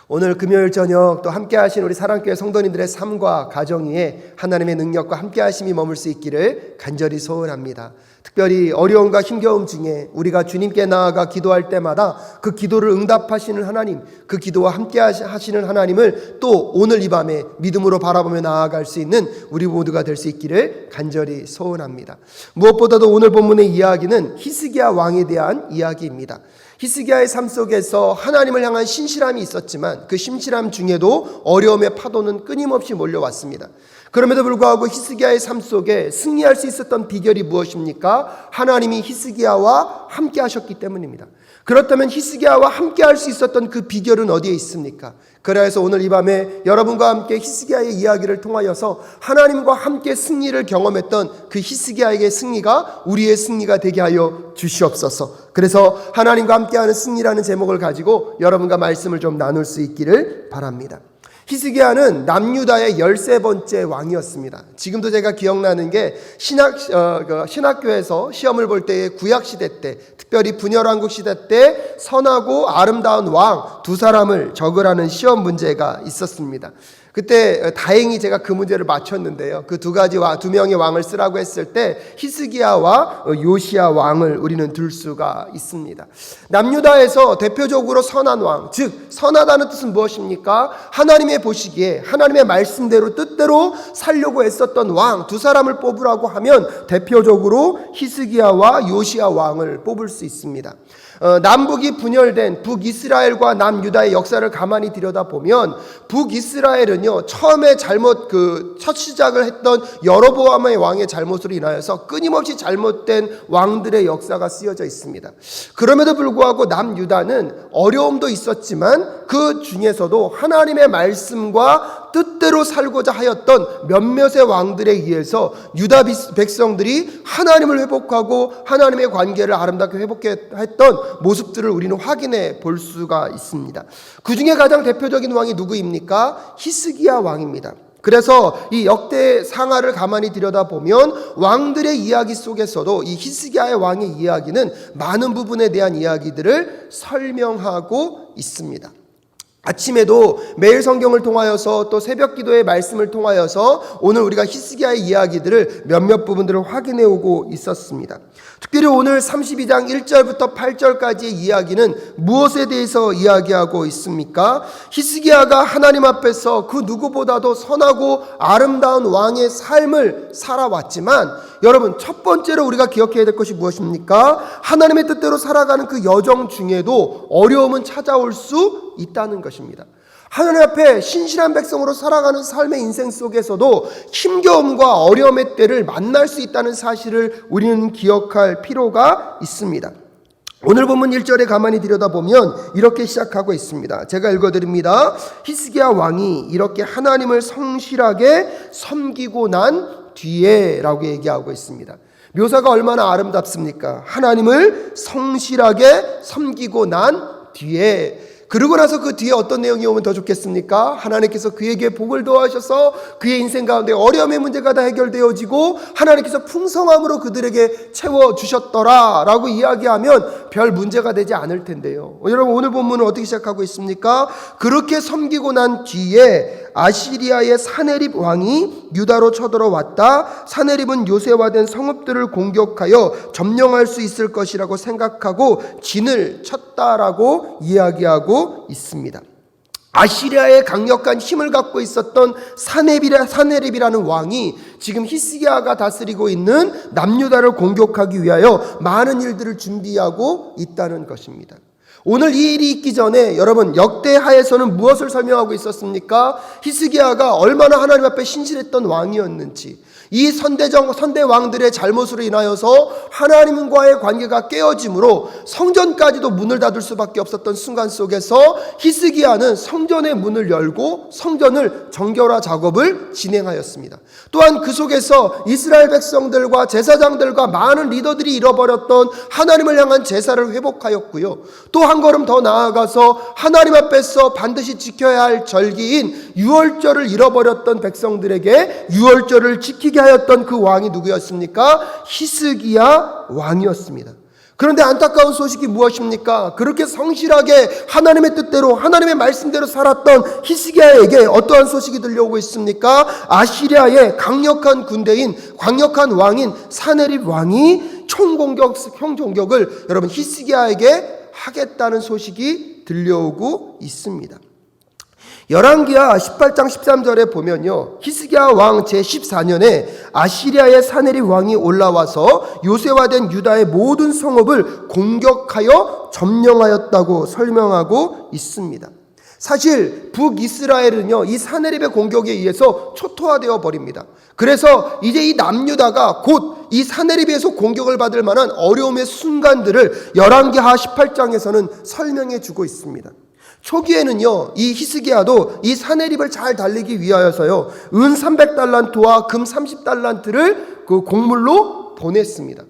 오늘 금요일 저녁 또 함께 하신 우리 사랑교회 성도님들의 삶과 가정 위에 하나님의 능력과 함께 하심이 머물 수 있기를 간절히 소원합니다. 특별히 어려움과 힘겨움 중에 우리가 주님께 나아가 기도할 때마다 그 기도를 응답하시는 하나님, 그 기도와 함께 하시는 하나님을 또 오늘 이 밤에 믿음으로 바라보며 나아갈 수 있는 우리 모두가 될 수 있기를 간절히 소원합니다. 무엇보다도 오늘 본문의 이야기는 히스기야 왕에 대한 이야기입니다. 히스기야의 삶 속에서 하나님을 향한 신실함이 있었지만 그 신실함 중에도 어려움의 파도는 끊임없이 몰려왔습니다. 그럼에도 불구하고 히스기야의 삶 속에 승리할 수 있었던 비결이 무엇입니까? 하나님이 히스기야와 함께 하셨기 때문입니다. 그렇다면 히스기야와 함께 할 수 있었던 그 비결은 어디에 있습니까? 그래서 오늘 이 밤에 여러분과 함께 히스기야의 이야기를 통하여서 하나님과 함께 승리를 경험했던 그 히스기야에게 승리가 우리의 승리가 되게 하여 주시옵소서. 그래서 하나님과 함께하는 승리라는 제목을 가지고 여러분과 말씀을 좀 나눌 수 있기를 바랍니다. 히스기야는 남유다의 13번째 왕이었습니다. 지금도 제가 기억나는 게 신학교에서 시험을 볼 때의 구약시대 때, 특별히 분열왕국 시대 때 선하고 아름다운 왕 두 사람을 적으라는 시험 문제가 있었습니다. 그때 다행히 제가 그 문제를 맞췄는데요. 그 두 명의 왕을 쓰라고 했을 때 히스기야와 요시야 왕을 우리는 들 수가 있습니다. 남유다에서 대표적으로 선한 왕, 즉 선하다는 뜻은 무엇입니까? 하나님의 보시기에 하나님의 말씀대로 뜻대로 살려고 애썼던 왕 두 사람을 뽑으라고 하면 대표적으로 히스기야와 요시야 왕을 뽑을 수 있습니다. 남북이 분열된 북이스라엘과 남유다의 역사를 가만히 들여다보면 북이스라엘은요 처음에 첫 시작을 했던 여로보암의 왕의 잘못으로 인하여서 끊임없이 잘못된 왕들의 역사가 쓰여져 있습니다. 그럼에도 불구하고 남유다는 어려움도 있었지만 그 중에서도 하나님의 말씀과 뜻대로 살고자 하였던 몇몇의 왕들에 의해서 유다 백성들이 하나님을 회복하고 하나님의 관계를 아름답게 회복했던 모습들을 우리는 확인해 볼 수가 있습니다. 그 중에 가장 대표적인 왕이 누구입니까? 히스기야 왕입니다. 그래서 이 역대 상하를 가만히 들여다보면 왕들의 이야기 속에서도 이 히스기야의 왕의 이야기는 많은 부분에 대한 이야기들을 설명하고 있습니다. 아침에도 매일 성경을 통하여서 또 새벽 기도의 말씀을 통하여서 오늘 우리가 히스기야의 이야기들을 몇몇 부분들을 확인해 오고 있었습니다. 특별히 오늘 32장 1절부터 8절까지의 이야기는 무엇에 대해서 이야기하고 있습니까? 히스기야가 하나님 앞에서 그 누구보다도 선하고 아름다운 왕의 삶을 살아왔지만 여러분 첫 번째로 우리가 기억해야 될 것이 무엇입니까? 하나님의 뜻대로 살아가는 그 여정 중에도 어려움은 찾아올 수 있다는 것입니다. 하나님 앞에 신실한 백성으로 살아가는 삶의 인생 속에서도 힘겨움과 어려움의 때를 만날 수 있다는 사실을 우리는 기억할 필요가 있습니다. 오늘 본문 1절에 가만히 들여다보면 이렇게 시작하고 있습니다. 제가 읽어드립니다. 히스기야 왕이 이렇게 하나님을 성실하게 섬기고 난 뒤에 라고 얘기하고 있습니다. 묘사가 얼마나 아름답습니까? 하나님을 성실하게 섬기고 난 뒤에, 그러고 나서 그 뒤에 어떤 내용이 오면 더 좋겠습니까? 하나님께서 그에게 복을 더하셔서 그의 인생 가운데 어려움의 문제가 다 해결되어지고 하나님께서 풍성함으로 그들에게 채워주셨더라 라고 이야기하면 별 문제가 되지 않을 텐데요. 여러분 오늘 본문은 어떻게 시작하고 있습니까? 그렇게 섬기고 난 뒤에 아시리아의 사네립 왕이 유다로 쳐들어왔다. 사네립은 요새화된 성읍들을 공격하여 점령할 수 있을 것이라고 생각하고 진을 쳤다라고 이야기하고 있습니다. 아시리아의 강력한 힘을 갖고 있었던 사네립이라는 왕이 지금 히스기야가 다스리고 있는 남유다를 공격하기 위하여 많은 일들을 준비하고 있다는 것입니다. 오늘 이 일이 있기 전에 여러분 역대하에서는 무엇을 설명하고 있었습니까? 히스기야가 얼마나 하나님 앞에 신실했던 왕이었는지, 이 선대 왕들의 잘못으로 인하여서 하나님과의 관계가 깨어짐으로 성전까지도 문을 닫을 수밖에 없었던 순간 속에서 히스기야는 성전의 문을 열고 성전을 정결화 작업을 진행하였습니다. 또한 그 속에서 이스라엘 백성들과 제사장들과 많은 리더들이 잃어버렸던 하나님을 향한 제사를 회복하였고요. 또 한 걸음 더 나아가서 하나님 앞에서 반드시 지켜야 할 절기인 유월절을 잃어버렸던 백성들에게 유월절을 지키게 하였던 그 왕이 누구였습니까? 히스기야 왕이었습니다. 그런데 안타까운 소식이 무엇입니까? 그렇게 성실하게 하나님의 뜻대로 하나님의 말씀대로 살았던 히스기야에게 어떠한 소식이 들려오고 있습니까? 아시리아의 강력한 군대인 강력한 왕인 사네립 왕이 총공격을 여러분 히스기야에게 하겠다는 소식이 들려오고 있습니다. 열왕기하 18장 13절에 보면요, 히스기야 왕 제14년에 아시리아의 사네립 왕이 올라와서 요새화된 유다의 모든 성읍을 공격하여 점령하였다고 설명하고 있습니다. 사실 북이스라엘은요, 이 사네립의 공격에 의해서 초토화되어 버립니다. 그래서 이제 이 남유다가 곧 이 사네립에서 공격을 받을 만한 어려움의 순간들을 열왕기하 18장에서는 설명해 주고 있습니다. 초기에는요, 이 히스기야도 이 사네립을 잘 달리기 위하여서요, 은 300달란트와 금 30달란트를 그 곡물로 보냈습니다.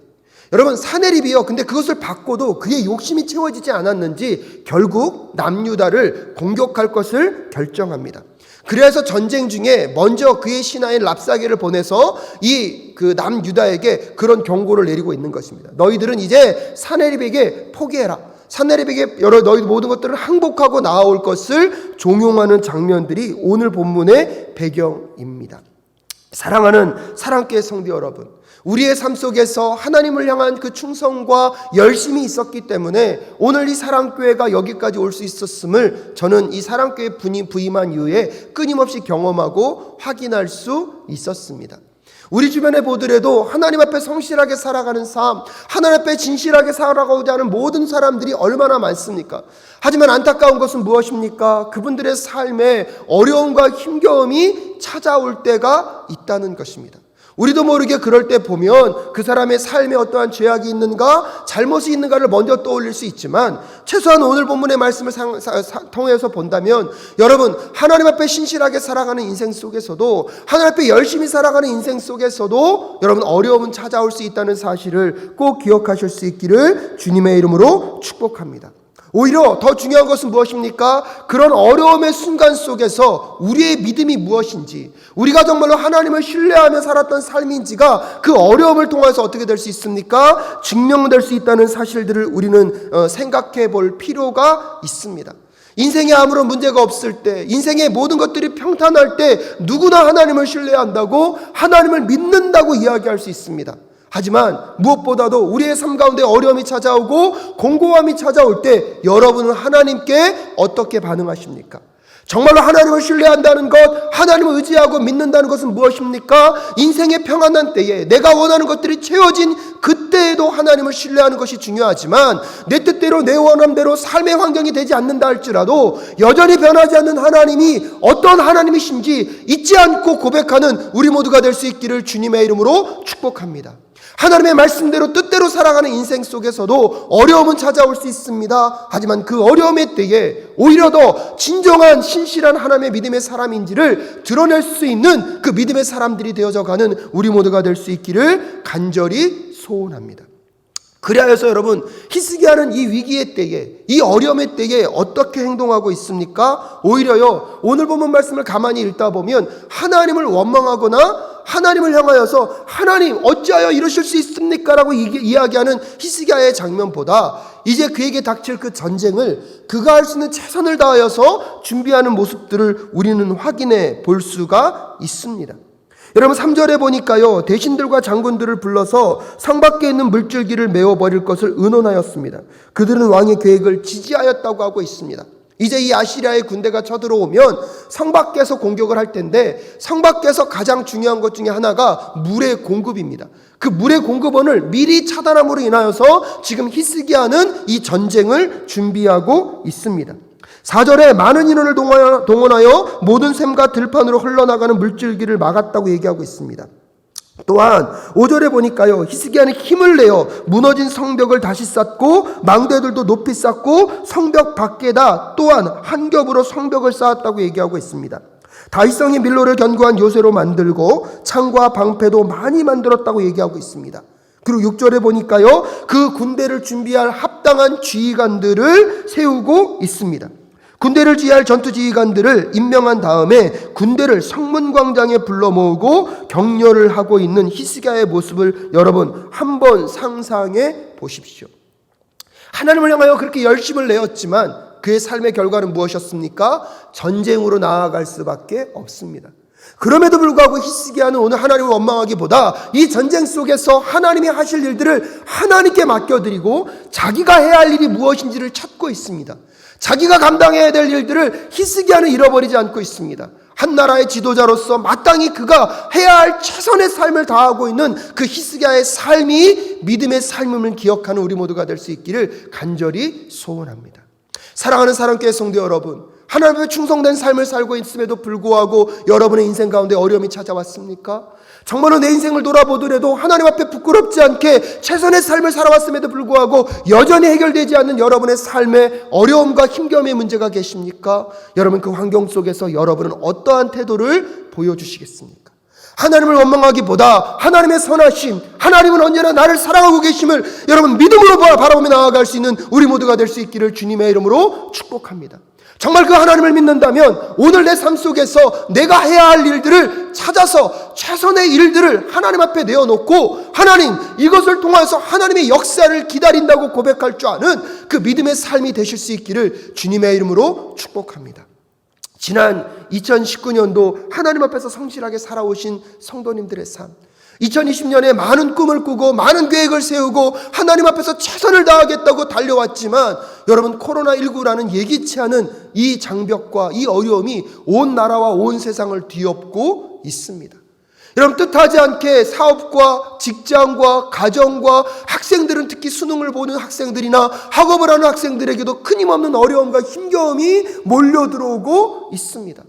여러분, 사네립이요, 근데 그것을 받고도 그의 욕심이 채워지지 않았는지 결국 남유다를 공격할 것을 결정합니다. 그래서 전쟁 중에 먼저 그의 신하인 랍사게를 보내서 이 그 남유다에게 그런 경고를 내리고 있는 것입니다. 너희들은 이제 사네립에게 포기해라. 사네립에게 너희 모든 것들을 항복하고 나아올 것을 종용하는 장면들이 오늘 본문의 배경입니다. 사랑하는 사랑교회 성도 여러분, 우리의 삶 속에서 하나님을 향한 그 충성과 열심이 있었기 때문에 오늘 이 사랑교회가 여기까지 올 수 있었음을 저는 이 사랑교회 부임한 이후에 끊임없이 경험하고 확인할 수 있었습니다. 우리 주변에 보더라도 하나님 앞에 성실하게 살아가는 삶, 하나님 앞에 진실하게 살아가고자 하는 모든 사람들이 얼마나 많습니까? 하지만 안타까운 것은 무엇입니까? 그분들의 삶에 어려움과 힘겨움이 찾아올 때가 있다는 것입니다. 우리도 모르게 그럴 때 보면 그 사람의 삶에 어떠한 죄악이 있는가, 잘못이 있는가를 먼저 떠올릴 수 있지만 최소한 오늘 본문의 말씀을 통해서 본다면 여러분, 하나님 앞에 신실하게 살아가는 인생 속에서도, 하나님 앞에 열심히 살아가는 인생 속에서도 여러분 어려움은 찾아올 수 있다는 사실을 꼭 기억하실 수 있기를 주님의 이름으로 축복합니다. 오히려 더 중요한 것은 무엇입니까? 그런 어려움의 순간 속에서 우리의 믿음이 무엇인지, 우리가 정말로 하나님을 신뢰하며 살았던 삶인지가 그 어려움을 통해서 어떻게 될 수 있습니까? 증명될 수 있다는 사실들을 우리는 생각해 볼 필요가 있습니다. 인생에 아무런 문제가 없을 때, 인생의 모든 것들이 평탄할 때 누구나 하나님을 신뢰한다고, 하나님을 믿는다고 이야기할 수 있습니다. 하지만 무엇보다도 우리의 삶 가운데 어려움이 찾아오고 공고함이 찾아올 때 여러분은 하나님께 어떻게 반응하십니까? 정말로 하나님을 신뢰한다는 것, 하나님을 의지하고 믿는다는 것은 무엇입니까? 인생의 평안한 때에 내가 원하는 것들이 채워진 그때에도 하나님을 신뢰하는 것이 중요하지만 내 뜻대로 내 원함대로 삶의 환경이 되지 않는다 할지라도 여전히 변하지 않는 하나님이 어떤 하나님이신지 잊지 않고 고백하는 우리 모두가 될 수 있기를 주님의 이름으로 축복합니다. 하나님의 말씀대로 뜻대로 살아가는 인생 속에서도 어려움은 찾아올 수 있습니다. 하지만 그 어려움의 때에 오히려 더 진정한 신실한 하나님의 믿음의 사람인지를 드러낼 수 있는 그 믿음의 사람들이 되어져 가는 우리 모두가 될 수 있기를 간절히 소원합니다. 그리하여서 여러분, 히스기야는 이 위기의 때에, 이 어려움의 때에 어떻게 행동하고 있습니까? 오히려요, 오늘 본문 말씀을 가만히 읽다 보면 하나님을 원망하거나 하나님을 향하여서 하나님 어찌하여 이러실 수 있습니까? 라고 이야기하는 히스기야의 장면보다 이제 그에게 닥칠 그 전쟁을 그가 할 수 있는 최선을 다하여서 준비하는 모습들을 우리는 확인해 볼 수가 있습니다. 여러분, 3절에 보니까요, 대신들과 장군들을 불러서 성 밖에 있는 물줄기를 메워버릴 것을 의논하였습니다. 그들은 왕의 계획을 지지하였다고 하고 있습니다. 이제 이 아시리아의 군대가 쳐들어오면 성 밖에서 공격을 할 텐데 성 밖에서 가장 중요한 것 중에 하나가 물의 공급입니다. 그 물의 공급원을 미리 차단함으로 인하여서 지금 히스기야는 이 전쟁을 준비하고 있습니다. 4절에 많은 인원을 동원하여 모든 샘과 들판으로 흘러나가는 물줄기를 막았다고 얘기하고 있습니다. 또한 5절에 보니까요, 히스기야는 힘을 내어 무너진 성벽을 다시 쌓고 망대들도 높이 쌓고 성벽 밖에다 또한 한 겹으로 성벽을 쌓았다고 얘기하고 있습니다. 다윗성이 밀로를 견고한 요새로 만들고 창과 방패도 많이 만들었다고 얘기하고 있습니다. 그리고 6절에 보니까요, 그 군대를 준비할 합당한 지휘관들을 세우고 있습니다. 군대를 지휘할 전투 지휘관들을 임명한 다음에 군대를 성문광장에 불러 모으고 격려를 하고 있는 히스기야의 모습을 여러분 한번 상상해 보십시오. 하나님을 향하여 그렇게 열심을 내었지만 그의 삶의 결과는 무엇이었습니까? 전쟁으로 나아갈 수밖에 없습니다. 그럼에도 불구하고 히스기야는 오늘 하나님을 원망하기보다 이 전쟁 속에서 하나님이 하실 일들을 하나님께 맡겨드리고 자기가 해야 할 일이 무엇인지를 찾고 있습니다. 자기가 감당해야 될 일들을 히스기야는 잃어버리지 않고 있습니다. 한 나라의 지도자로서 마땅히 그가 해야 할 최선의 삶을 다하고 있는 그 히스기야의 삶이 믿음의 삶임을 기억하는 우리 모두가 될 수 있기를 간절히 소원합니다. 사랑하는 사랑교회 성도 여러분, 하나님 앞에 충성된 삶을 살고 있음에도 불구하고 여러분의 인생 가운데 어려움이 찾아왔습니까? 정말로 내 인생을 돌아보더라도 하나님 앞에 부끄럽지 않게 최선의 삶을 살아왔음에도 불구하고 여전히 해결되지 않는 여러분의 삶에 어려움과 힘겨움의 문제가 계십니까? 여러분, 그 환경 속에서 여러분은 어떠한 태도를 보여주시겠습니까? 하나님을 원망하기보다 하나님의 선하심, 하나님은 언제나 나를 사랑하고 계심을 여러분 믿음으로 바라보며 나아갈 수 있는 우리 모두가 될 수 있기를 주님의 이름으로 축복합니다. 정말 그 하나님을 믿는다면 오늘 내 삶 속에서 내가 해야 할 일들을 찾아서 최선의 일들을 하나님 앞에 내어놓고 하나님, 이것을 통해서 하나님의 역사를 기다린다고 고백할 줄 아는 그 믿음의 삶이 되실 수 있기를 주님의 이름으로 축복합니다. 지난 2019년도 하나님 앞에서 성실하게 살아오신 성도님들의 삶, 2020년에 많은 꿈을 꾸고 많은 계획을 세우고 하나님 앞에서 최선을 다하겠다고 달려왔지만 여러분, 코로나19라는 예기치 않은 이 장벽과 이 어려움이 온 나라와 온 세상을 뒤엎고 있습니다. 여러분, 뜻하지 않게 사업과 직장과 가정과 학생들은, 특히 수능을 보는 학생들이나 학업을 하는 학생들에게도 끊임없는 어려움과 힘겨움이 몰려들어오고 있습니다.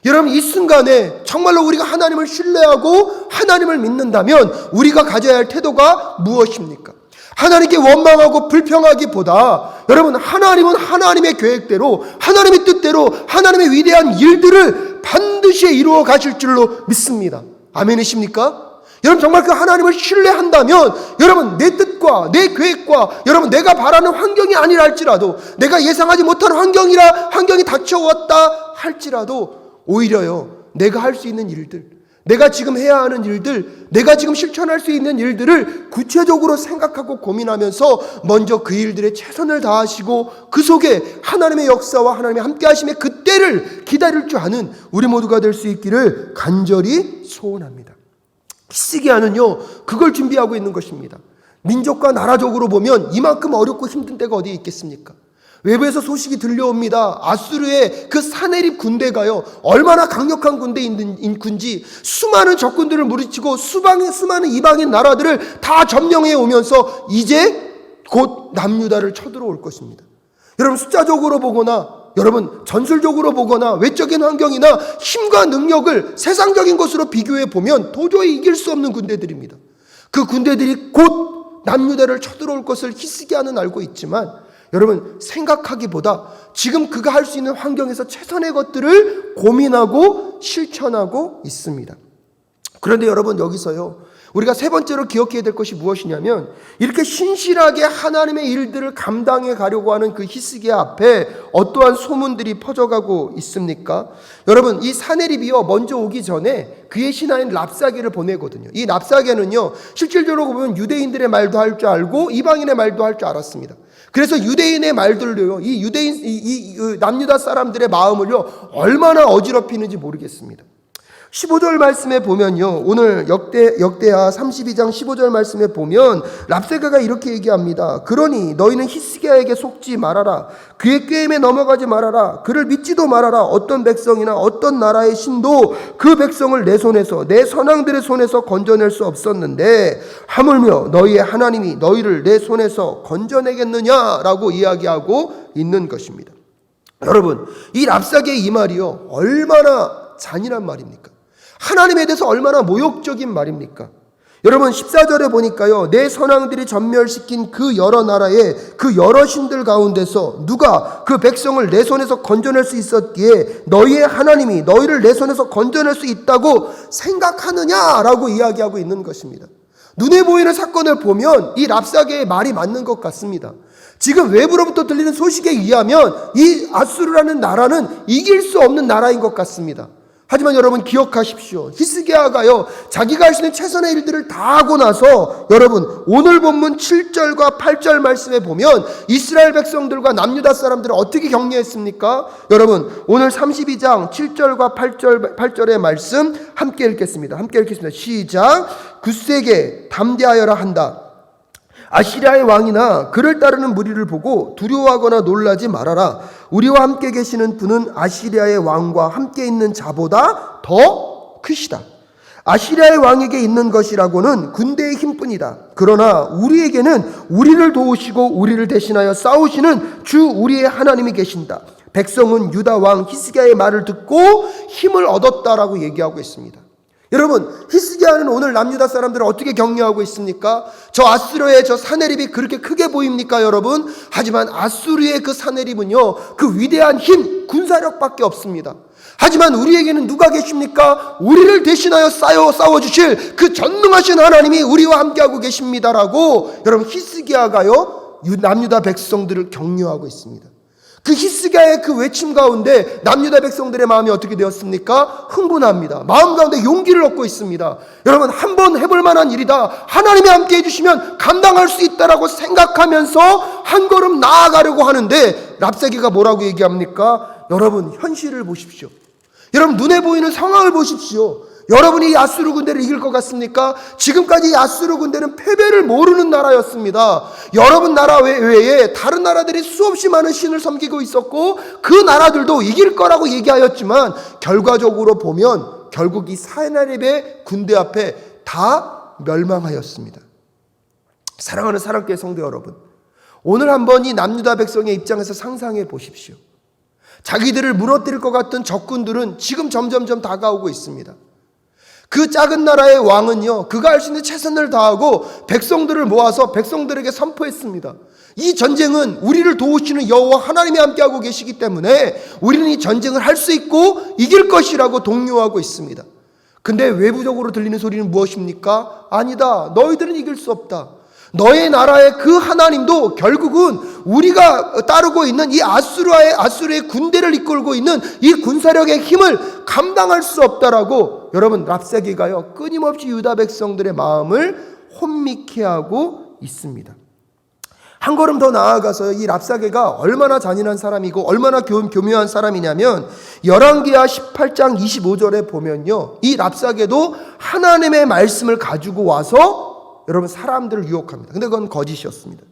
여러분, 이 순간에 정말로 우리가 하나님을 신뢰하고 하나님을 믿는다면 우리가 가져야 할 태도가 무엇입니까? 하나님께 원망하고 불평하기보다 여러분, 하나님은 하나님의 계획대로, 하나님의 뜻대로 하나님의 위대한 일들을 반드시 이루어 가실 줄로 믿습니다. 아멘이십니까? 여러분, 정말 그 하나님을 신뢰한다면 여러분, 내 뜻과 내 계획과 여러분, 내가 바라는 환경이 아니라 할지라도, 내가 예상하지 못한 환경이 닥쳐왔다 할지라도 오히려요, 내가 할 수 있는 일들, 내가 지금 해야 하는 일들, 내가 지금 실천할 수 있는 일들을 구체적으로 생각하고 고민하면서 먼저 그 일들에 최선을 다하시고 그 속에 하나님의 역사와 하나님의 함께 하심의 그 때를 기다릴 줄 아는 우리 모두가 될 수 있기를 간절히 소원합니다. 히스기야는요, 그걸 준비하고 있는 것입니다. 민족과 나라적으로 보면 이만큼 어렵고 힘든 때가 어디에 있겠습니까? 외부에서 소식이 들려옵니다. 아수르의 그 사네립 군대가요, 얼마나 강력한 군대인지 수많은 적군들을 무리치고 수많은 이방인 나라들을 다 점령해 오면서 이제 곧 남유다를 쳐들어올 것입니다. 여러분, 숫자적으로 보거나 여러분 전술적으로 보거나 외적인 환경이나 힘과 능력을 세상적인 것으로 비교해 보면 도저히 이길 수 없는 군대들입니다. 그 군대들이 곧 남유다를 쳐들어올 것을 히스기야는 알고 있지만 여러분, 생각하기보다 지금 그가 할 수 있는 환경에서 최선의 것들을 고민하고 실천하고 있습니다. 그런데 여러분, 여기서요, 우리가 세 번째로 기억해야 될 것이 무엇이냐면, 이렇게 신실하게 하나님의 일들을 감당해 가려고 하는 그 히스기야 앞에 어떠한 소문들이 퍼져가고 있습니까? 여러분, 이 사네립이요, 먼저 오기 전에 그의 신하인 랍사게를 보내거든요. 이 랍사게는요, 실질적으로 보면 유대인들의 말도 할 줄 알고 이방인의 말도 할 줄 알았습니다. 그래서 유대인의 말들로요, 이 남유다 사람들의 마음을요, 얼마나 어지럽히는지 모르겠습니다. 15절 말씀에 보면요, 오늘 역대하 32장 15절 말씀에 보면 랍사게가 이렇게 얘기합니다. 그러니 너희는 히스기야에게 속지 말아라. 그의 꾀임에 넘어가지 말아라. 그를 믿지도 말아라. 어떤 백성이나 어떤 나라의 신도 그 백성을 내 손에서, 내 선왕들의 손에서 건져낼 수 없었는데 하물며 너희의 하나님이 너희를 내 손에서 건져내겠느냐라고 이야기하고 있는 것입니다. 여러분, 이 랍사게의 이 말이요, 얼마나 잔인한 말입니까? 하나님에 대해서 얼마나 모욕적인 말입니까? 여러분, 14절에 보니까요, 내 선왕들이 전멸시킨 그 여러 나라의 그 여러 신들 가운데서 누가 그 백성을 내 손에서 건져낼 수 있었기에 너희의 하나님이 너희를 내 손에서 건져낼 수 있다고 생각하느냐라고 이야기하고 있는 것입니다. 눈에 보이는 사건을 보면 이 랍사게의 말이 맞는 것 같습니다. 지금 외부로부터 들리는 소식에 의하면 이 아수르라는 나라는 이길 수 없는 나라인 것 같습니다. 하지만 여러분 기억하십시오. 히스기야가요, 자기가 할 수 있는 최선의 일들을 다 하고 나서 여러분 오늘 본문 7절과 8절 말씀에 보면 이스라엘 백성들과 남유다 사람들을 어떻게 격려했습니까? 여러분 오늘 32장 7절과 8절의 말씀 함께 읽겠습니다. 시작. 굳세게 담대하여라 한다. 아시리아의 왕이나 그를 따르는 무리를 보고 두려워하거나 놀라지 말아라. 우리와 함께 계시는 분은 아시리아의 왕과 함께 있는 자보다 더 크시다. 아시리아의 왕에게 있는 것이라고는 군대의 힘뿐이다. 그러나 우리에게는 우리를 도우시고 우리를 대신하여 싸우시는 주 우리의 하나님이 계신다. 백성은 유다 왕 히스기야의 말을 듣고 힘을 얻었다라고 얘기하고 있습니다. 여러분 히스기야는 오늘 남유다 사람들을 어떻게 격려하고 있습니까? 저 아수르의 저 사내립이 그렇게 크게 보입니까 여러분? 하지만 아수르의 그 사내립은요, 그 위대한 힘, 군사력밖에 없습니다. 하지만 우리에게는 누가 계십니까? 우리를 대신하여 싸워주실 그 전능하신 하나님이 우리와 함께하고 계십니다라고 여러분 히스기야가요 남유다 백성들을 격려하고 있습니다. 그 히스기야의 그 외침 가운데 남유다 백성들의 마음이 어떻게 되었습니까? 흥분합니다. 마음 가운데 용기를 얻고 있습니다. 여러분 한번 해볼 만한 일이다. 하나님이 함께 해주시면 감당할 수 있다라고 생각하면서 한 걸음 나아가려고 하는데 랍사게가 뭐라고 얘기합니까? 여러분 현실을 보십시오. 여러분 눈에 보이는 상황을 보십시오. 여러분이 이 아수르 군대를 이길 것 같습니까? 지금까지 이 아수르 군대는 패배를 모르는 나라였습니다. 여러분 나라 외에 다른 나라들이 수없이 많은 신을 섬기고 있었고 그 나라들도 이길 거라고 얘기하였지만 결과적으로 보면 결국 이 사헤나립의 군대 앞에 다 멸망하였습니다. 사랑하는 사랑교회 성도 여러분, 오늘 한번 이 남유다 백성의 입장에서 상상해 보십시오. 자기들을 무너뜨릴 것 같은 적군들은 지금 점점점 다가오고 있습니다. 그 작은 나라의 왕은요, 그가 할 수 있는 최선을 다하고 백성들을 모아서 백성들에게 선포했습니다. 이 전쟁은 우리를 도우시는 여호와 하나님이 함께하고 계시기 때문에 우리는 이 전쟁을 할 수 있고 이길 것이라고 독려하고 있습니다. 근데 외부적으로 들리는 소리는 무엇입니까? 아니다. 너희들은 이길 수 없다. 너의 나라의 그 하나님도 결국은 우리가 따르고 있는 이 아수르의 군대를 이끌고 있는 이 군사력의 힘을 감당할 수 없다라고 여러분 랍사게가요 끊임없이 유다 백성들의 마음을 혼미케 하고 있습니다. 한 걸음 더 나아가서 이 랍사게가 얼마나 잔인한 사람이고 얼마나 교묘한 사람이냐면 열왕기하 18장 25절에 보면요, 이 랍사게도 하나님의 말씀을 가지고 와서 여러분 사람들을 유혹합니다. 근데 그건 거짓이었습니다.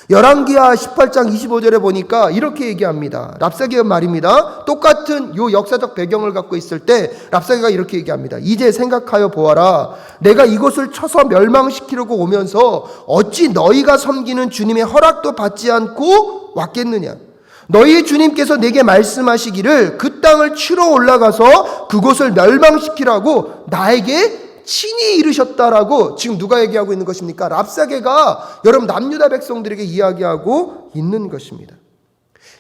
열왕기하 18장 25절에 보니까 이렇게 얘기합니다. 랍사게의 말입니다. 똑같은 요 역사적 배경을 갖고 있을 때 랍사게가 이렇게 얘기합니다. 이제 생각하여 보아라. 내가 이곳을 쳐서 멸망시키려고 오면서 어찌 너희가 섬기는 주님의 허락도 받지 않고 왔겠느냐. 너희 주님께서 내게 말씀하시기를 그 땅을 치러 올라가서 그곳을 멸망시키라고 나에게 친히 이르셨다라고 지금 누가 얘기하고 있는 것입니까? 랍사게가 여러분 남유다 백성들에게 이야기하고 있는 것입니다.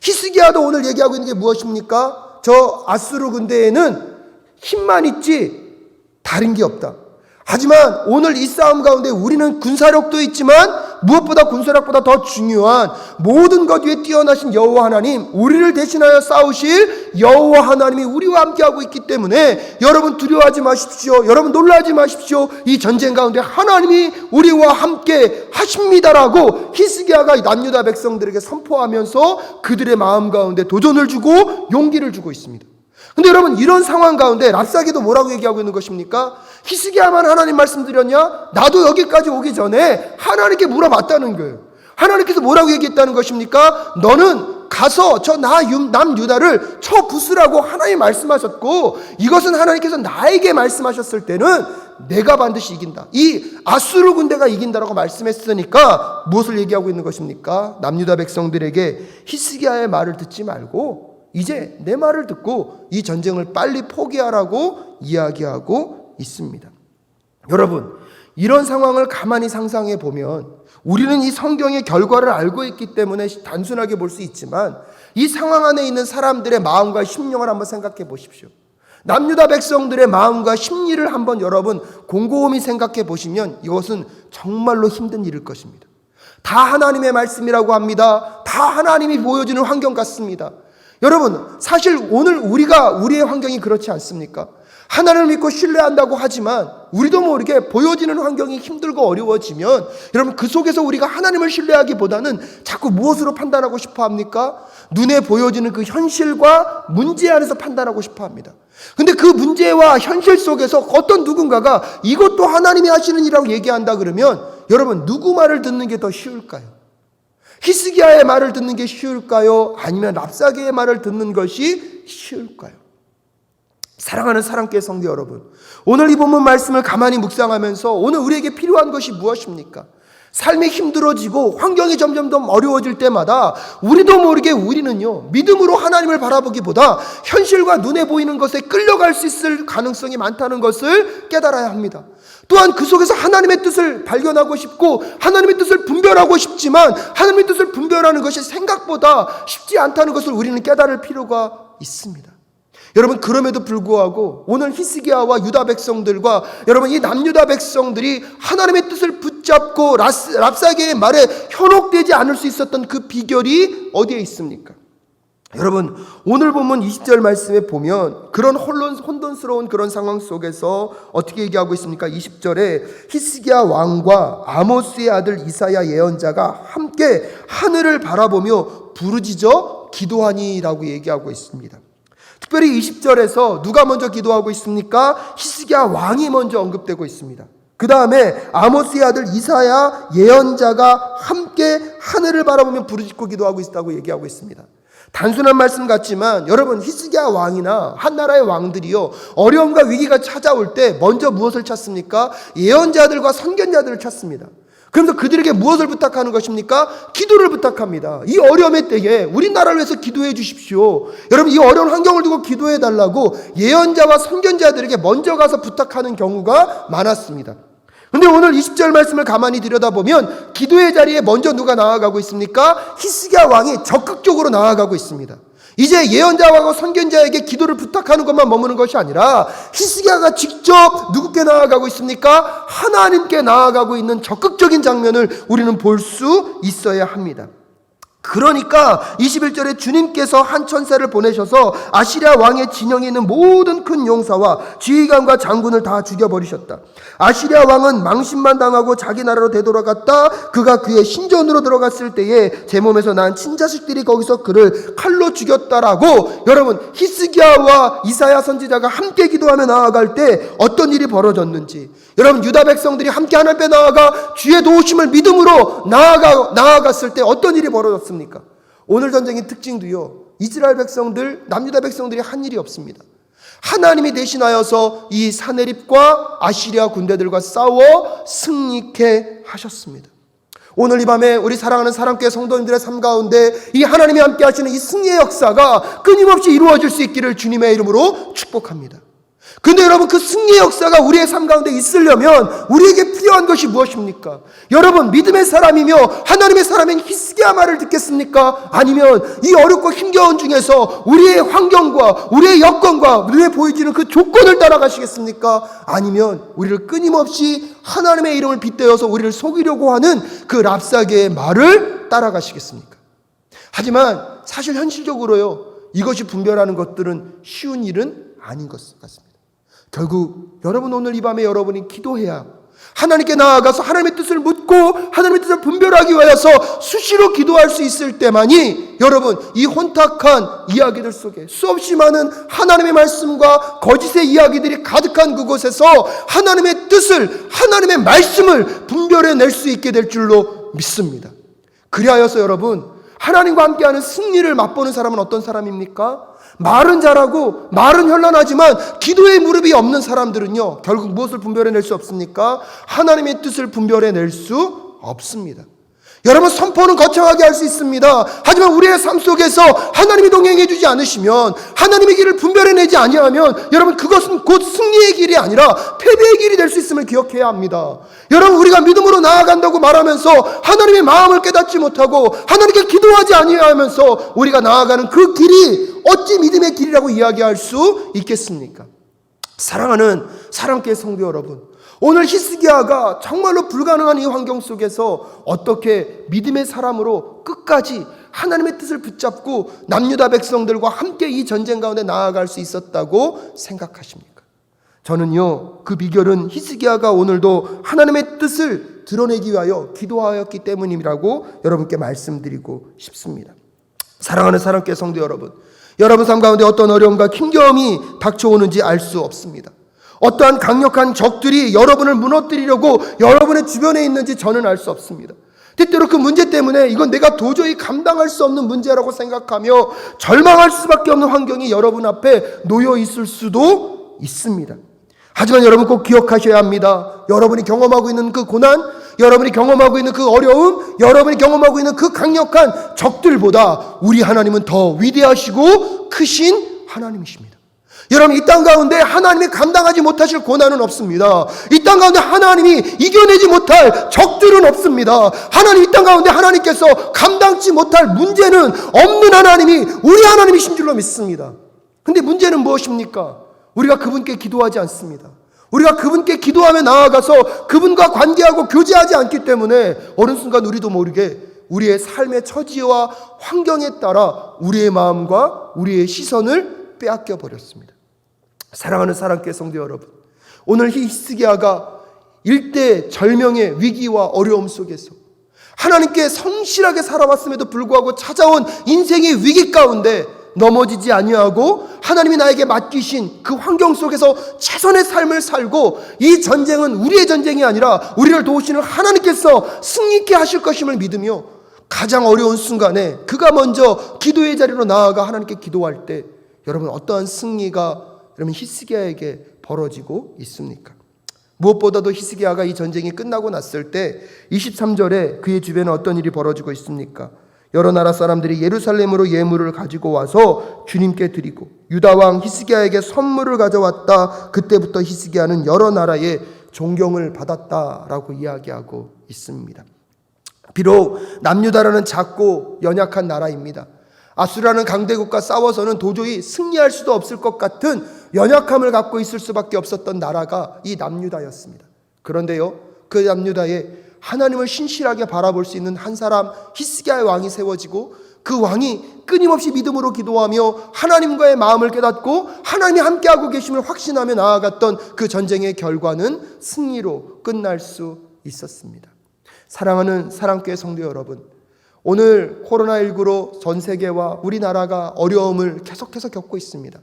히스기야도 오늘 얘기하고 있는 게 무엇입니까? 저 아수르 군대에는 힘만 있지 다른 게 없다. 하지만 오늘 이 싸움 가운데 우리는 군사력도 있지만 무엇보다 군사력보다 더 중요한 모든 것 위에 뛰어나신 여호와 하나님, 우리를 대신하여 싸우실 여호와 하나님이 우리와 함께하고 있기 때문에 여러분 두려워하지 마십시오. 여러분 놀라지 마십시오. 이 전쟁 가운데 하나님이 우리와 함께 하십니다라고 히스기야가 남유다 백성들에게 선포하면서 그들의 마음 가운데 도전을 주고 용기를 주고 있습니다. 근데 여러분 이런 상황 가운데 랍사게도 뭐라고 얘기하고 있는 것입니까? 히스기야만 하나님 말씀드렸냐? 나도 여기까지 오기 전에 하나님께 물어봤다는 거예요. 하나님께서 뭐라고 얘기했다는 것입니까? 너는 가서 저 남유다를 쳐 부수라고 하나님 말씀하셨고 이것은 하나님께서 나에게 말씀하셨을 때는 내가 반드시 이긴다. 이 아수르 군대가 이긴다라고 말씀했으니까 무엇을 얘기하고 있는 것입니까? 남유다 백성들에게 히스기야의 말을 듣지 말고 이제 내 말을 듣고 이 전쟁을 빨리 포기하라고 이야기하고 있습니다. 여러분 이런 상황을 가만히 상상해 보면 우리는 이 성경의 결과를 알고 있기 때문에 단순하게 볼 수 있지만 이 상황 안에 있는 사람들의 마음과 심령을 한번 생각해 보십시오. 남유다 백성들의 마음과 심리를 한번 여러분 곰곰이 생각해 보시면 이것은 정말로 힘든 일일 것입니다. 다 하나님의 말씀이라고 합니다. 다 하나님이 보여주는 환경 같습니다. 여러분 사실 오늘 우리의 환경이 그렇지 않습니까? 하나님을 믿고 신뢰한다고 하지만 우리도 모르게 보여지는 환경이 힘들고 어려워지면 여러분 그 속에서 우리가 하나님을 신뢰하기보다는 자꾸 무엇으로 판단하고 싶어 합니까? 눈에 보여지는 그 현실과 문제 안에서 판단하고 싶어 합니다. 근데 그 문제와 현실 속에서 어떤 누군가가 이것도 하나님이 하시는 일이라고 얘기한다 그러면 여러분 누구 말을 듣는 게 더 쉬울까요? 히스기야의 말을 듣는 게 쉬울까요? 아니면 랍사게의 말을 듣는 것이 쉬울까요? 사랑하는 사랑교회 성도 여러분, 오늘 이 본문 말씀을 가만히 묵상하면서 오늘 우리에게 필요한 것이 무엇입니까? 삶이 힘들어지고 환경이 점점 더 어려워질 때마다 우리도 모르게 우리는요 믿음으로 하나님을 바라보기보다 현실과 눈에 보이는 것에 끌려갈 수 있을 가능성이 많다는 것을 깨달아야 합니다. 또한 그 속에서 하나님의 뜻을 발견하고 싶고 하나님의 뜻을 분별하고 싶지만 하나님의 뜻을 분별하는 것이 생각보다 쉽지 않다는 것을 우리는 깨달을 필요가 있습니다. 여러분 그럼에도 불구하고 오늘 히스기야와 유다 백성들과 여러분 이 남유다 백성들이 하나님의 뜻을 붙잡고 랍사게의 말에 현혹되지 않을 수 있었던 그 비결이 어디에 있습니까? 여러분 오늘 본문 20절 말씀에 보면 그런 혼돈스러운 그런 상황 속에서 어떻게 얘기하고 있습니까? 20절에 히스기야 왕과 아모스의 아들 이사야 예언자가 함께 하늘을 바라보며 부르짖어 기도하니라고 얘기하고 있습니다. 특별히 20절에서 누가 먼저 기도하고 있습니까? 히스기야 왕이 먼저 언급되고 있습니다. 그 다음에 아모스의 아들 이사야 예언자가 함께 하늘을 바라보며 부르짖고 기도하고 있다고 얘기하고 있습니다. 단순한 말씀 같지만 여러분 히스기야 왕이나 한 나라의 왕들이요 어려움과 위기가 찾아올 때 먼저 무엇을 찾습니까? 예언자들과 선견자들을 찾습니다. 그러면서 그들에게 무엇을 부탁하는 것입니까? 기도를 부탁합니다. 이 어려움의 때에 우리나라를 위해서 기도해 주십시오. 여러분 이 어려운 환경을 두고 기도해 달라고 예언자와 선견자들에게 먼저 가서 부탁하는 경우가 많았습니다. 근데 오늘 20절 말씀을 가만히 들여다보면 기도의 자리에 먼저 누가 나아가고 있습니까? 히스기야 왕이 적극적으로 나아가고 있습니다. 이제 예언자와 선견자에게 기도를 부탁하는 것만 머무는 것이 아니라 히스기야가 직접 누구께 나아가고 있습니까? 하나님께 나아가고 있는 적극적인 장면을 우리는 볼 수 있어야 합니다. 그러니까 21절에 주님께서 한 천사를 보내셔서 아시리아 왕의 진영에 있는 모든 큰 용사와 지휘관과 장군을 다 죽여버리셨다. 아시리아 왕은 망신만 당하고 자기 나라로 되돌아갔다. 그가 그의 신전으로 들어갔을 때에 제 몸에서 난 친자식들이 거기서 그를 칼로 죽였다라고 여러분 히스기야와 이사야 선지자가 함께 기도하며 나아갈 때 어떤 일이 벌어졌는지 여러분 유다 백성들이 함께 하나님 앞에 나아가 주의 도우심을 믿음으로 나아갔을 때 어떤 일이 벌어졌습니까? 오늘 전쟁의 특징도요 이스라엘 백성들 남유다 백성들이 한 일이 없습니다. 하나님이 대신하여서 이 사내립과 아시리아 군대들과 싸워 승리케 하셨습니다. 오늘 이 밤에 우리 사랑하는 사랑교회 성도님들의 삶 가운데 이 하나님이 함께 하시는 이 승리의 역사가 끊임없이 이루어질 수 있기를 주님의 이름으로 축복합니다. 근데 여러분 그 승리의 역사가 우리의 삶 가운데 있으려면 우리에게 필요한 것이 무엇입니까? 여러분 믿음의 사람이며 하나님의 사람인 히스기야 말을 듣겠습니까? 아니면 이 어렵고 힘겨운 중에서 우리의 환경과 우리의 여건과 눈에 보이지는 그 조건을 따라가시겠습니까? 아니면 우리를 끊임없이 하나님의 이름을 빗대어서 우리를 속이려고 하는 그 랍사게의 말을 따라가시겠습니까? 하지만 사실 현실적으로요 이것이 분별하는 것들은 쉬운 일은 아닌 것 같습니다. 결국 여러분 오늘 이 밤에 여러분이 기도해야 하나님께 나아가서 하나님의 뜻을 묻고 하나님의 뜻을 분별하기 위해서 수시로 기도할 수 있을 때만이 여러분 이 혼탁한 이야기들 속에 수없이 많은 하나님의 말씀과 거짓의 이야기들이 가득한 그곳에서 하나님의 뜻을 하나님의 말씀을 분별해낼 수 있게 될 줄로 믿습니다. 그리하여서 여러분 하나님과 함께하는 승리를 맛보는 사람은 어떤 사람입니까? 말은 잘하고 말은 현란하지만 기도의 무릎이 없는 사람들은요 결국 무엇을 분별해낼 수 없습니까? 하나님의 뜻을 분별해낼 수 없습니다. 여러분 선포는 거창하게 할 수 있습니다. 하지만 우리의 삶 속에서 하나님이 동행해 주지 않으시면 하나님의 길을 분별해내지 아니하면 여러분 그것은 곧 승리의 길이 아니라 패배의 길이 될 수 있음을 기억해야 합니다. 여러분 우리가 믿음으로 나아간다고 말하면서 하나님의 마음을 깨닫지 못하고 하나님께 기도하지 아니하면서 우리가 나아가는 그 길이 어찌 믿음의 길이라고 이야기할 수 있겠습니까? 사랑하는 사랑교회 성도 여러분, 오늘 히스기야가 정말로 불가능한 이 환경 속에서 어떻게 믿음의 사람으로 끝까지 하나님의 뜻을 붙잡고 남유다 백성들과 함께 이 전쟁 가운데 나아갈 수 있었다고 생각하십니까? 저는요, 그 비결은 히스기야가 오늘도 하나님의 뜻을 드러내기 위하여 기도하였기 때문이라고 여러분께 말씀드리고 싶습니다. 사랑하는 사랑교회 성도 여러분, 여러분 삶 가운데 어떤 어려움과 힘겨움이 닥쳐오는지 알 수 없습니다. 어떠한 강력한 적들이 여러분을 무너뜨리려고 여러분의 주변에 있는지 저는 알 수 없습니다. 때때로 그 문제 때문에 이건 내가 도저히 감당할 수 없는 문제라고 생각하며 절망할 수밖에 없는 환경이 여러분 앞에 놓여 있을 수도 있습니다. 하지만 여러분 꼭 기억하셔야 합니다. 여러분이 경험하고 있는 그 고난, 여러분이 경험하고 있는 그 어려움, 여러분이 경험하고 있는 그 강력한 적들보다 우리 하나님은 더 위대하시고 크신 하나님이십니다. 여러분, 이 땅 가운데 하나님이 감당하지 못하실 고난은 없습니다. 이 땅 가운데 하나님이 이겨내지 못할 적들은 없습니다. 하나님, 이 땅 가운데 하나님께서 감당치 못할 문제는 없는 하나님이 우리 하나님이신 줄로 믿습니다. 근데 문제는 무엇입니까? 우리가 그분께 기도하지 않습니다. 우리가 그분께 기도하며 나아가서 그분과 관계하고 교제하지 않기 때문에 어느 순간 우리도 모르게 우리의 삶의 처지와 환경에 따라 우리의 마음과 우리의 시선을 빼앗겨 버렸습니다. 사랑하는 사랑교회 성도 여러분, 오늘 히스기야가 일대절명의 위기와 어려움 속에서 하나님께 성실하게 살아왔음에도 불구하고 찾아온 인생의 위기 가운데 넘어지지 아니하고 하나님이 나에게 맡기신 그 환경 속에서 최선의 삶을 살고, 이 전쟁은 우리의 전쟁이 아니라 우리를 도우시는 하나님께서 승리케 하실 것임을 믿으며 가장 어려운 순간에 그가 먼저 기도의 자리로 나아가 하나님께 기도할 때 여러분, 어떠한 승리가 여러분 히스기야에게 벌어지고 있습니까? 무엇보다도 히스기야가 이 전쟁이 끝나고 났을 때 23절에 그의 주변에 어떤 일이 벌어지고 있습니까? 여러 나라 사람들이 예루살렘으로 예물을 가지고 와서 주님께 드리고 유다 왕 히스기야에게 선물을 가져왔다. 그때부터 히스기야는 여러 나라의 존경을 받았다라고 이야기하고 있습니다. 비록 남유다라는 작고 연약한 나라입니다. 아수라는 강대국과 싸워서는 도저히 승리할 수도 없을 것 같은 연약함을 갖고 있을 수밖에 없었던 나라가 이 남유다였습니다. 그런데요, 그 남유다에 하나님을 신실하게 바라볼 수 있는 한 사람, 히스기야의 왕이 세워지고, 그 왕이 끊임없이 믿음으로 기도하며 하나님과의 마음을 깨닫고 하나님이 함께하고 계심을 확신하며 나아갔던 그 전쟁의 결과는 승리로 끝날 수 있었습니다. 사랑하는 사랑교회 성도 여러분, 오늘 코로나19로 전 세계와 우리나라가 어려움을 계속해서 겪고 있습니다.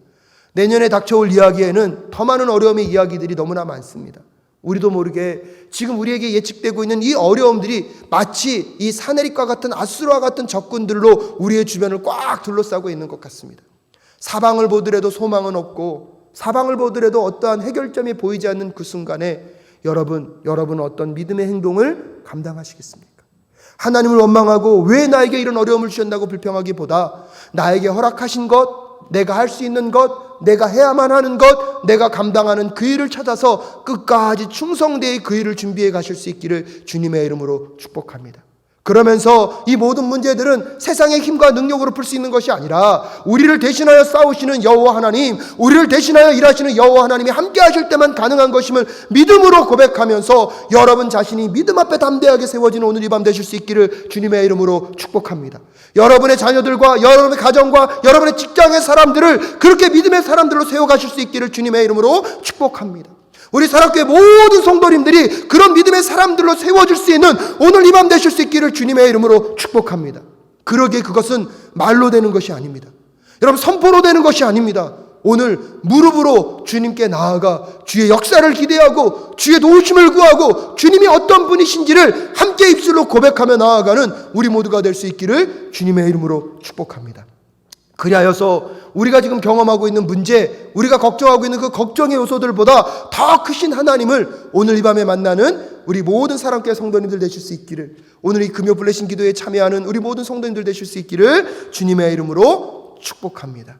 내년에 닥쳐올 이야기에는 더 많은 어려움의 이야기들이 너무나 많습니다. 우리도 모르게 지금 우리에게 예측되고 있는 이 어려움들이 마치 이 사내립과 같은 아수르와 같은 적군들로 우리의 주변을 꽉 둘러싸고 있는 것 같습니다. 사방을 보더라도 소망은 없고, 사방을 보더라도 어떠한 해결점이 보이지 않는 그 순간에 여러분 어떤 믿음의 행동을 감당하시겠습니까? 하나님을 원망하고 왜 나에게 이런 어려움을 주셨다고 불평하기보다 나에게 허락하신 것, 내가 할 수 있는 것, 내가 해야만 하는 것, 내가 감당하는 그 일을 찾아서 끝까지 충성되이 그 일을 준비해 가실 수 있기를 주님의 이름으로 축복합니다. 그러면서 이 모든 문제들은 세상의 힘과 능력으로 풀 수 있는 것이 아니라 우리를 대신하여 싸우시는 여호와 하나님, 우리를 대신하여 일하시는 여호와 하나님이 함께 하실 때만 가능한 것임을 믿음으로 고백하면서 여러분 자신이 믿음 앞에 담대하게 세워지는 오늘 이 밤 되실 수 있기를 주님의 이름으로 축복합니다. 여러분의 자녀들과 여러분의 가정과 여러분의 직장의 사람들을 그렇게 믿음의 사람들로 세워가실 수 있기를 주님의 이름으로 축복합니다. 우리 사랑교회 모든 성도님들이 그런 믿음의 사람들로 세워질 수 있는 오늘 이 밤 되실 수 있기를 주님의 이름으로 축복합니다. 그러기에 그것은 말로 되는 것이 아닙니다. 여러분, 선포로 되는 것이 아닙니다. 오늘 무릎으로 주님께 나아가 주의 역사를 기대하고 주의 도우심을 구하고 주님이 어떤 분이신지를 함께 입술로 고백하며 나아가는 우리 모두가 될 수 있기를 주님의 이름으로 축복합니다. 그리하여서 우리가 지금 경험하고 있는 문제, 우리가 걱정하고 있는 그 걱정의 요소들보다 더 크신 하나님을 오늘 이 밤에 만나는 우리 모든 사랑교회 성도님들 되실 수 있기를, 오늘 이 금요 블레싱 기도에 참여하는 우리 모든 성도님들 되실 수 있기를 주님의 이름으로 축복합니다.